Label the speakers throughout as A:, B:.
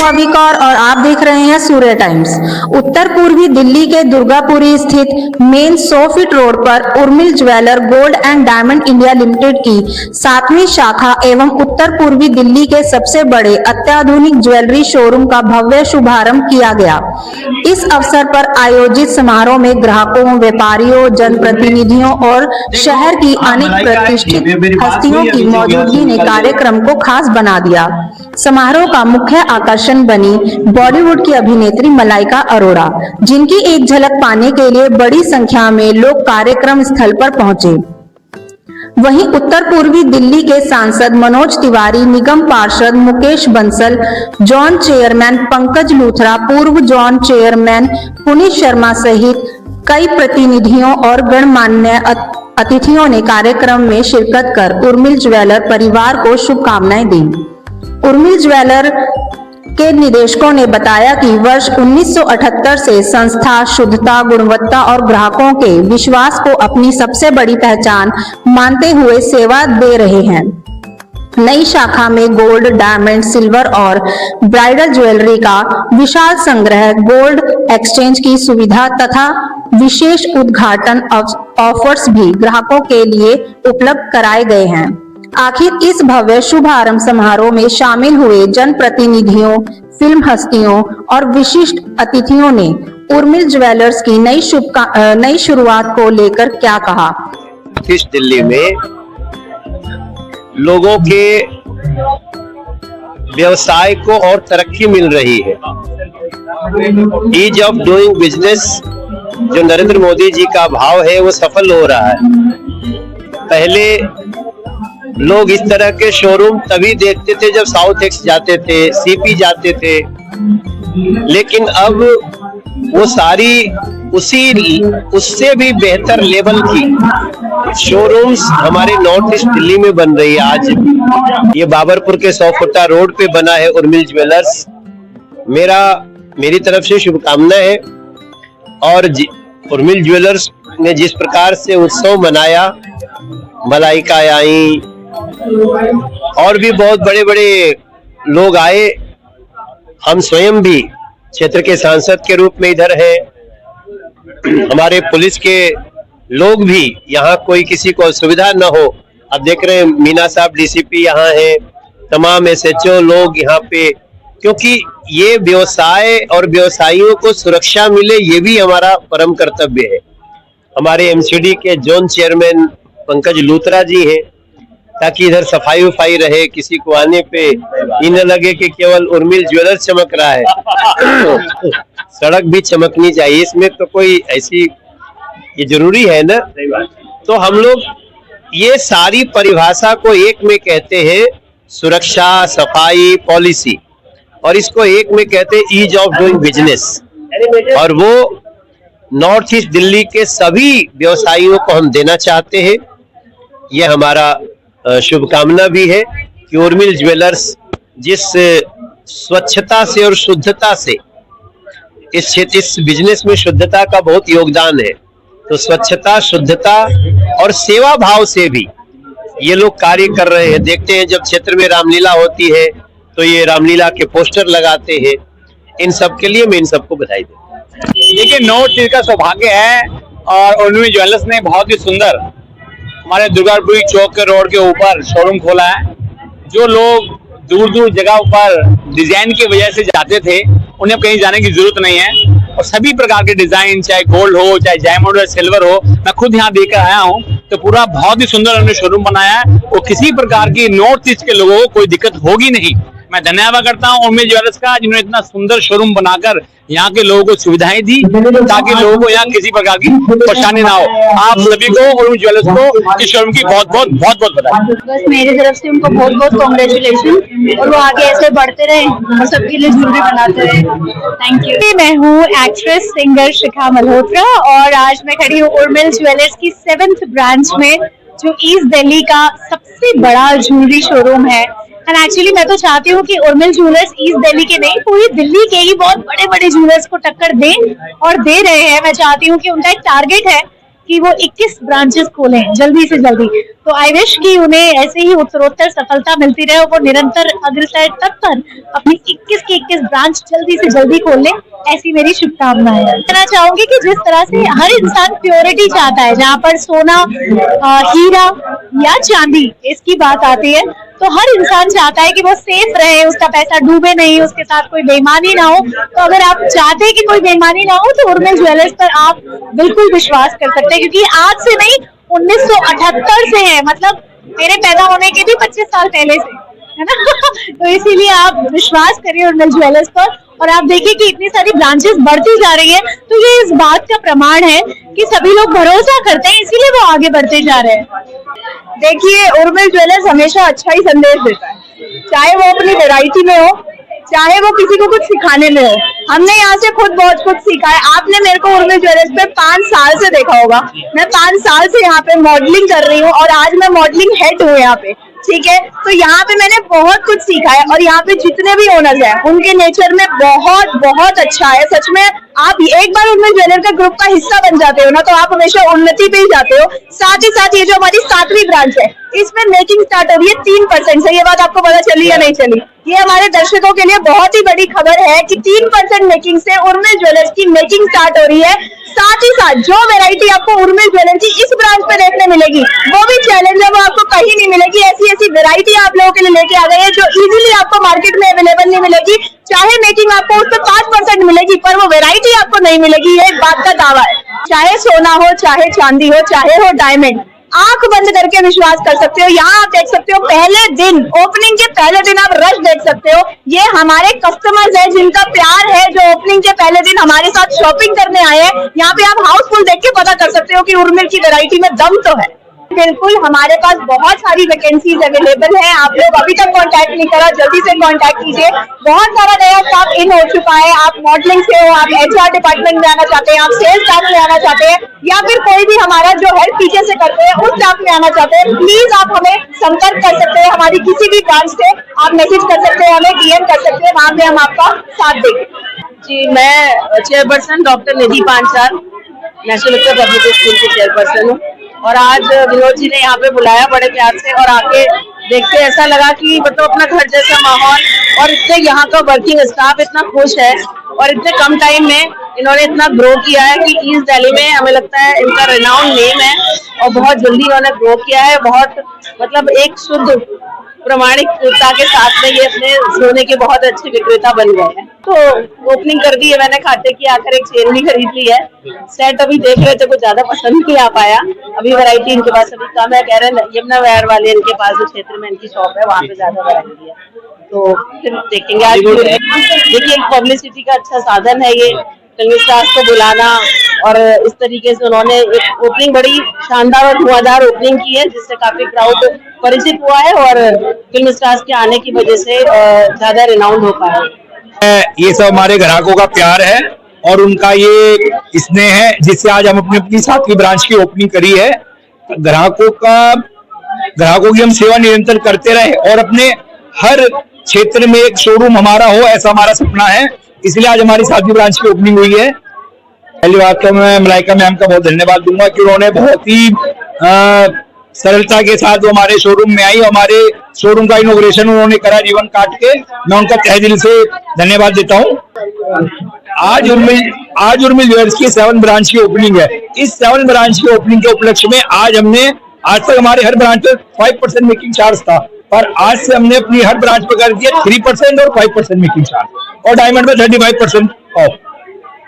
A: भाविका और आप देख रहे हैं सूर्य टाइम्स। उत्तर पूर्वी दिल्ली के दुर्गापुरी स्थित मेन 100 फीट रोड पर Urmil jeweller gold and diamond India limited की 7वीं शाखा एवं उत्तर पूर्वी दिल्ली के सबसे बड़े अत्याधुनिक ज्वेलरी शोरूम का भव्य शुभारंभ किया गया। इस अवसर पर आयोजित समारोह में ग्राहकों, व्यापारियों, जनप्रतिनिधियों और शहर की अनेक प्रतिष्ठित हस्तियों की मौजूदगी ने कार्यक्रम को खास बना दिया। समारोह का मुख्य आकर्षण बनी बॉलीवुड की अभिनेत्री मलाइका अरोड़ा, जिनकी एक झलक पाने के लिए बड़ी संख्या में लोग कार्यक्रम स्थल पर पहुंचे। वहीं उत्तर पूर्वी दिल्ली के सांसद मनोज तिवारी, निगम पार्षद मुकेश बंसल, जोन चेयरमैन पंकज लूथरा, पूर्व जोन चेयरमैन पुनीत शर्मा सहित कई प्रतिनिधियों और गणमान्य अतिथियों ने कार्यक्रम में शिरकत कर उर्मिल ज्वेलर परिवार को शुभकामनाएं दी। उर्मिल ज्वेलर के निदेशकों ने बताया कि वर्ष 1978 से संस्था शुद्धता, गुणवत्ता और ग्राहकों के विश्वास को अपनी सबसे बड़ी पहचान मानते हुए सेवा दे रहे हैं। नई शाखा में गोल्ड, डायमंड, सिल्वर और ब्राइडल ज्वेलरी का विशाल संग्रह, गोल्ड एक्सचेंज की सुविधा तथा विशेष उद्घाटन ऑफर्स भी ग्राहकों के लिए उपलब्ध कराए गए हैं। आखिर इस भव्य शुभारंभ समारोह में शामिल हुए जनप्रतिनिधियों, फिल्म हस्तियों और विशिष्ट अतिथियों ने उर्मिल ज्वेलर्स की नई शुरुआत को लेकर क्या कहा।
B: इस दिल्ली में लोगों के व्यवसाय को और तरक्की मिल रही है। ईज ऑफ डूइंग बिजनेस जो नरेंद्र मोदी जी का भाव है वो सफल हो रहा है। पहले लोग इस तरह के शोरूम तभी देखते थे जब साउथ एक्स जाते थे, सीपी जाते थे, लेकिन अब वो सारी उससे भी बेहतर लेवल की शोरूम्स हमारे नॉर्थ ईस्ट दिल्ली में बन रही है। आज ये बाबरपुर के 100 फुटा रोड पे बना है उर्मिल ज्वेलर्स। मेरी तरफ से शुभकामना है। और उर्मिल ज्वेलर्स ने जिस प्रकार से उत्सव मनाया, मलाइका आई और भी बहुत बड़े बड़े लोग आए। हम स्वयं भी क्षेत्र के सांसद के रूप में इधर हैं, हमारे पुलिस के लोग भी, यहाँ कोई किसी को असुविधा न हो। अब देख रहे हैं मीना साहब डीसीपी यहाँ हैं, तमाम एसएचओ लोग यहाँ पे, क्योंकि ये व्यवसाय और व्यवसायियों को सुरक्षा मिले, ये भी हमारा परम कर्तव्य है। हमारे एमसीडी के जोन चेयरमैन पंकज लूथरा जी हैं, ताकि इधर सफाई वफाई रहे, किसी को आने पे ये न लगे कि केवल उर्मिल ज्वेलर चमक रहा है। सड़क भी चमकनी चाहिए, इसमें तो कोई ऐसी ये जरूरी है ना। तो हम लोग ये सारी परिभाषा को एक में कहते हैं सुरक्षा, सफाई, पॉलिसी, और इसको एक में कहते हैं ईज ऑफ डूइंग बिजनेस। और वो नॉर्थ ईस्ट दिल्ली के सभी व्यवसायियों को हम देना चाहते हैं। ये हमारा शुभकामना भी है कि उर्मिल ज्वेलर्स जिस स्वच्छता से और शुद्धता से इस बिजनेस में शुद्धता का बहुत योगदान है, तो स्वच्छता, शुद्धता और सेवा भाव से भी ये लोग कार्य कर रहे हैं। देखते हैं जब क्षेत्र में रामलीला होती है तो ये रामलीला के पोस्टर लगाते हैं। इन सब के लिए मैं इन सबको बधाई देता हूं।
C: देखिए, नॉर्थ ईस्ट का सौभाग्य है और उर्मिल ज्वेलर्स ने बहुत ही सुंदर हमारे दुर्गापुरी चौक के रोड के ऊपर शोरूम खोला है। जो लोग दूर दूर जगह पर डिजाइन की वजह से जाते थे, उन्हें कहीं जाने की जरूरत नहीं है। और सभी प्रकार के डिजाइन, चाहे गोल्ड हो, चाहे डायमंड हो, सिल्वर हो, मैं खुद यहाँ देकर आया हूँ, तो पूरा बहुत ही सुंदर उन्होंने शोरूम बनाया है और किसी प्रकार की नॉर्थ ईस्ट के लोगों को कोई दिक्कत होगी नहीं। मैं धन्यवाद करता हूँ उर्मिल ज्वेलर्स का, जिन्होंने इतना सुंदर शोरूम बनाकर यहाँ के लोगों को सुविधाएं दी, ताकि लोगों को यहाँ किसी प्रकार की परेशानी ना हो। आप सभी को, उर्मिल ज्वेलर्स को इस शोरूम की बहुत बहुत बधाई।
D: बस मेरी तरफ से उनको बहुत बहुत कांग्रेचुलेशन, और वो आगे ऐसे बढ़ते रहे और सबके लिए ज्वेलरी बनाते रहे। Thank you.
E: मैं हूँ एक्ट्रेस सिंगर शिखा मल्होत्रा और आज मैं खड़ी हूँ उर्मिल ज्वेलर्स की 7th ब्रांच में, जो ईस्ट दिल्ली का सबसे बड़ा ज्वेलरी शोरूम है। एंड एक्चुअली मैं तो चाहती हूँ कि उर्मिल ज्वेलर्स ईस्ट दिल्ली के नहीं, पूरी दिल्ली के ही बहुत बड़े बड़े ज्वेलर्स को टक्कर दें और दे रहे हैं। मैं चाहती हूँ कि उनका एक टारगेट है कि वो 21 ब्रांचेस खोलें जल्दी से जल्दी। तो आई विश कि उन्हें ऐसे ही उत्तरोत्तर सफलता मिलती रहे और वो निरंतर अग्रसर तक पर अपनी 21 की 21 ब्रांच जल्दी से जल्दी खोल लें, ऐसी मेरी शुभकामनाएं हैं। कहना चाहूंगी कि जिस तरह से हर इंसान प्योरिटी चाहता है, जहाँ पर सोना, हीरा या चांदी इसकी बात आती है, तो हर इंसान चाहता है कि वो सेफ रहे, उसका पैसा डूबे नहीं, उसके साथ कोई बेईमानी ना हो। तो अगर आप चाहते हैं कि कोई बेईमानी ना हो तो उर्मिल ज्वेलर्स पर आप बिल्कुल विश्वास कर सकते हैं, क्योंकि आज से नहीं 1978 से है, मतलब मेरे पैदा होने के भी 25 साल पहले से, है ना। तो इसीलिए आप विश्वास करिए उर्मिल ज्वेलर्स पर, और आप देखिए कि इतनी सारी ब्रांचेस बढ़ती जा रही है, तो ये इस बात का प्रमाण है कि सभी लोग भरोसा करते हैं, इसीलिए वो आगे बढ़ते जा रहे हैं।
D: देखिए, उर्मिल ज्वेलर्स हमेशा अच्छा ही संदेश देता है, चाहे वो अपनी वैरायटी में हो, चाहे वो किसी को कुछ सिखाने में हो। हमने यहाँ से खुद बहुत कुछ सीखा है। आपने मेरे को उर्मिल ज्वेलर्स पे 5 साल से देखा होगा, मैं 5 साल से यहाँ पे मॉडलिंग कर रही हूँ और आज मैं मॉडलिंग हेड हूँ यहाँ पे, ठीक है। तो यहाँ पे मैंने बहुत कुछ सीखा है और यहाँ पे जितने भी ओनर्स हैं उनके नेचर में बहुत बहुत अच्छा है। सच में आप एक बार उर्मिल ज्वेलर के ग्रुप का हिस्सा बन जाते हो ना, तो आप हमेशा उन्नति पे ही जाते हो। साथ ही साथ ये जो हमारी 7वीं ब्रांच है, इसमें मेकिंग स्टार्ट हो रही है 3% से। ये बात आपको पता चली या नहीं चली? ये हमारे दर्शकों के लिए बहुत ही बड़ी खबर है कि 3% मेकिंग से उर्मिल ज्वेलर्स की मेकिंग स्टार्ट हो रही है। साथ ही साथ जो वैरायटी आपको उर्मिल ज्वेलर की इस ब्रांच पे देखने मिलेगी वो भी चैलेंज है, वो आपको कहीं नहीं मिलेगी। ऐसी ऐसी वैरायटी आप लोगों के लिए लेके आ गई है जो इजीली आपको मार्केट में अवेलेबल नहीं मिलेगी। चाहे मेकिंग आपको उस पर 5% मिलेगी, पर वो वैरायटी आपको नहीं मिलेगी, ये एक बात का दावा है। चाहे सोना हो, चाहे चांदी हो, चाहे हो डायमंड, आंख बंद करके विश्वास कर सकते हो। यहाँ आप देख सकते हो पहले दिन, ओपनिंग के पहले दिन आप रश देख सकते हो। ये हमारे कस्टमर्स हैं जिनका प्यार है, जो ओपनिंग के पहले दिन हमारे साथ शॉपिंग करने आए हैं। यहाँ पे आप हाउसफुल देख के पता कर सकते हो कि उर्मिल की वैरायटी में दम तो है। बिल्कुल, हमारे पास बहुत सारी वैकेंसीज अवेलेबल है। आप लोग अभी तक कांटेक्ट नहीं करा, जल्दी से कांटेक्ट कीजिए। बहुत सारा नया स्टाफ इन हो चुका है। आप मॉडलिंग से हो, आप HR डिपार्टमेंट में आना चाहते हैं, आप सेल्स स्टाफ में आना चाहते हैं, या फिर कोई भी हमारा जो हेल्प पीछे से करते हैं उस स्टाफ में आना चाहते हैं, प्लीज आप हमें संपर्क कर सकते हैं। हमारी किसी भी ब्रांच से आप मैसेज कर सकते हैं, हमें DM कर सकते हैं, वहां पे हम आपका साथ देंगे। जी, मैं चेयरपर्सन डॉक्टर निधि पांचाल, नेशनल उत्तर पब्लिक स्कूल की चेयरपर्सन हूँ। और आज विनोद जी ने यहाँ पे बुलाया बड़े प्यार से, और आके देख के ऐसा लगा कि मतलब अपना घर जैसा माहौल, और इतने यहाँ का वर्किंग स्टाफ इतना खुश है, और इतने कम टाइम में इन्होंने इतना ग्रो किया है कि ईस्ट दिल्ली में हमें लगता है इनका रिनाउंड नेम है, और बहुत जल्दी इन्होंने ग्रो किया है। बहुत मतलब एक शुद्ध प्रमाणिकता के साथ में ये अपने सोने के बहुत अच्छे विक्रेता बन गए हैं। तो ओपनिंग कर दी है मैंने, खाते की आकर एक चेन भी खरीद ली है। सेट अभी देख रहे थे, कुछ ज्यादा पसंद नहीं आ पाया, अभी वैरायटी इनके पास अभी कम है। कह रहे हैं यमुना विहार वाले इनके पास जो क्षेत्र में इनकी शॉप है वहाँ पे ज्यादा वैरायटी है, तो फिर देखेंगे। आज देखिए, एक पब्लिसिटी का अच्छा साधन है ये, फिल्मी स्टार्स को बुलाना, और इस तरीके से उन्होंने एक ओपनिंग बड़ी शानदार और धुआंधार ओपनिंग की है, जिससे काफी क्राउड परिचित हुआ है, और फिल्म स्टार्स के आने की वजह से ज्यादा रिनाउंड हो पाया।
F: ये सब हमारे ग्राहकों का प्यार है और उनका ये स्नेह है, जिससे आज हम अपनी 7वीं ब्रांच की ओपनिंग करी है। ग्राहकों की हम सेवा निरंतर करते रहे और अपने हर क्षेत्र में एक शोरूम हमारा हो, ऐसा हमारा सपना है। इसलिए आज हमारी 7वीं ब्रांच की ओपनिंग हुई है। पहली बात तो मैं मलाइका मैम का बहुत धन्यवाद दूंगा कि उन्होंने बहुत ही सरलता के साथ वो हमारे शोरूम में आई। हमारे शोरूम का इनॉग्रेशन उन्होंने करा रिबन काट के, मैं उनका तहे दिल से धन्यवाद देता हूँ। आज उर्मिल ज्वेलर्स की 7 ब्रांच की ओपनिंग है। इस 7 ब्रांच की ओपनिंग के उपलक्ष्य में आज तक हमारे हर ब्रांच पे 5% मेकिंग चार्ज था, पर आज से हमने अपनी हर ब्रांच पे कर दिया 3% और 5% मेकिंग चार्ज, और डायमंड में 35% ऑफ।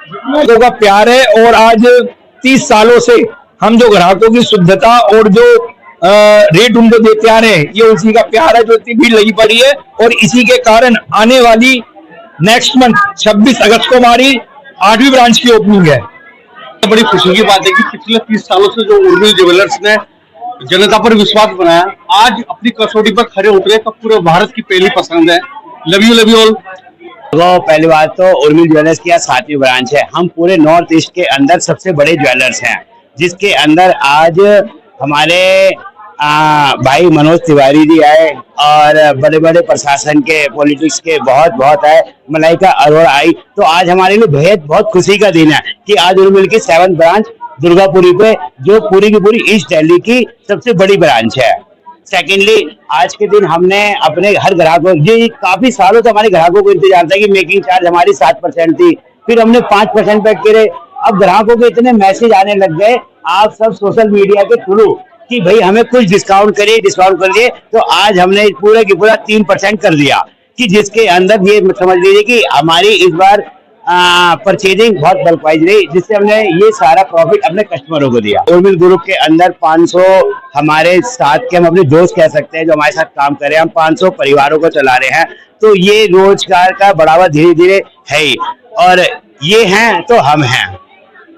F: लोगों का प्यार है, और आज 30 सालों से हम जो ग्राहकों की शुद्धता और जो रेट उनको देते आ रहे हैं, ये उसी का प्यार है जो इतनी भीड़ लगी पड़ी है। और इसी के कारण आने वाली नेक्स्ट मंथ 26 अगस्त को हमारी 8वीं ब्रांच की ओपनिंग है।
G: बड़ी खुशी की बात है कि पिछले 30 सालों से जो उर्मिल ज्वेलर्स ने जनता पर विश्वास बनाया, आज अपनी कसौटी पर खड़े उतरे, तो पूरे भारत की पहली पसंद है। Love you all.
B: वो पहली बात तो उर्मिल ज्वेलर्स की 7वीं ब्रांच है। हम पूरे नॉर्थ ईस्ट के अंदर सबसे बड़े ज्वेलर्स हैं, जिसके अंदर आज हमारे भाई मनोज तिवारी जी आए, और बड़े बड़े प्रशासन के, पॉलिटिक्स के बहुत आए, मलाइका अरोड़ा आई। तो आज हमारे लिए बेहद बहुत खुशी का दिन है कि आज उर्मिल की 7th ब्रांच
H: दुर्गापुरी पे, जो पूरी की पूरी ईस्ट दिल्ली की सबसे बड़ी ब्रांच है। सेकेंडली, आज के दिन हमने अपने हर ग्राहकों, ये काफी सालों से हमारे ग्राहकों को इंतजार था कि मेकिंग चार्ज हमारी 7% थी, फिर हमने 5% पे करे। अब ग्राहकों के इतने मैसेज आने लग गए, आप सब सोशल मीडिया के थ्रू, कि भाई हमें कुछ डिस्काउंट कर दिए, तो आज हमने पूरा की पूरा 3% कर दिया, कि जिसके अंदर ये समझ लीजिए कि हमारी इस बार परचेजिंग बहुत बल्क वाइज रही, जिससे हमने ये सारा प्रॉफिट अपने कस्टमरों को दिया। उर्मिल ग्रुप के अंदर 500 हमारे साथ के, हम अपने दोस्त कह सकते हैं, जो हमारे साथ काम कर रहे हैं, हम 500 परिवारों को चला रहे हैं, तो ये रोजगार का बढ़ावा धीरे धीरे है ही, और ये हैं तो हम हैं।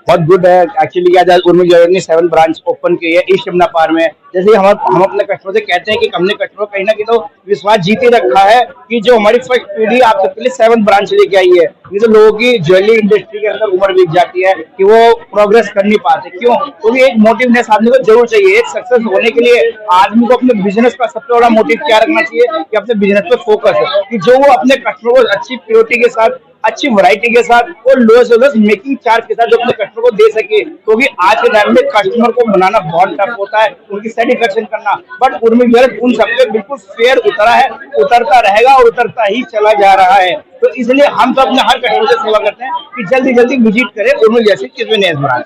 F: बहुत गुड है एक्चुअली। क्या उर्मिल ज्वेलर्स ने 7 ब्रांच ओपन की है ईस्ट यमुना पार में। जैसे हम अपने कस्टमर से कहते हैं कि हमने कस्टमर कहीं ना कहीं तो विश्वास जीत ही रखा है कि जो हमारी फर्स्ट पीढ़ी आप सबके लिए 7 ब्रांच लेके आई है। ये तो लोगों की ज्वेलरी इंडस्ट्री के अंदर उम्र बीत जाती है कि वो प्रोग्रेस कर नहीं पाते। क्यों? क्योंकि एक मोटिवनेस आदमी को जरूर चाहिए। एक सक्सेस होने के लिए आदमी को अपने बिजनेस का सबसे बड़ा मोटिव क्या रखना चाहिए कि अपने बिजनेस पे फोकस है, कि जो वो अपने कस्टमर को अच्छी प्योरिटी के साथ, अच्छी वैरायटी के साथ और लो से लो मेकिंग चार्ज के साथ जो अपने कस्टमर को दे सके। क्योंकि आज के टाइम में कस्टमर को बनाना बहुत टफ होता है, उनकी सेटिस्फेक्शन करना, बट उर्मिल ज्वेलर्स उन सबसे बिल्कुल फेयर उतरा है, उतरता रहेगा और उतरता ही चला जा रहा है। तो इसलिए हम तो अपने हर कस्टमर से सेवा करते हैं कि जल्दी जल्दी विजिट करें उर्मिल जैसे किसी नए ब्रांच।